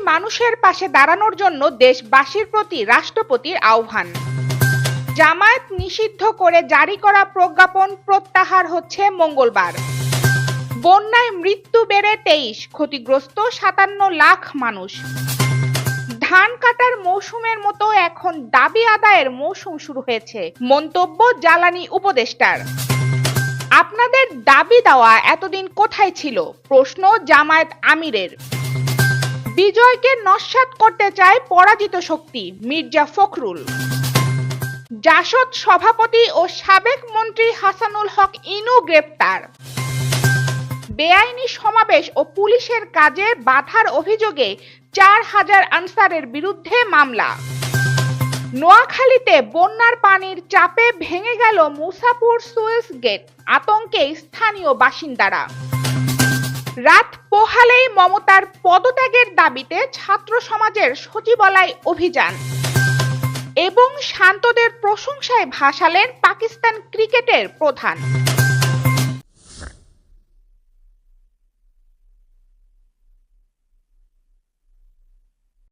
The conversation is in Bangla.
মানুষের পাশে দাঁড়ানোর জন্য দেশবাসীর প্রতি রাষ্ট্রপতির আহ্বান। জামায়াত নিষিদ্ধ করে জারি করা প্রজ্ঞাপন প্রত্যাহার হচ্ছে মঙ্গলবার। বন্যায় মৃত্যু বেড়ে 23, ক্ষতিগ্রস্ত 57 লাখ মানুষ। ধান কাটার মৌসুমের মতো এখন দাবি আদায়ের মৌসুম শুরু হয়েছে, মন্তব্য জ্বালানি উপদেষ্টার। আপনাদের দাবি দেওয়া এতদিন কোথায় ছিল, প্রশ্ন জামায়াত আমিরের। বিজয়কে নস্যাৎ করতে চায় পরাজিত শক্তি, মির্জা ফখরুল। জাসদ সভাপতি ও সাবেক মন্ত্রী হাসানুল হক ইনু গ্রেপ্তার। বেআইনি সমাবেশ ও পুলিশের কাজে বাধার অভিযোগে 4000 আনসারের বিরুদ্ধে মামলা। নোয়াখালীতে বন্যার পানির চাপে ভেঙে গেল মুসাপুর সুইচ গেট, আতঙ্কে স্থানীয় বাসিন্দারা। রাত পোহালেই মমতার পদত্যাগের দাবিতে ছাত্র সমাজের সচিবালয় অভিযান এবং শান্তদের প্রশংসায় ভাসালেন পাকিস্তান ক্রিকেটের প্রধান।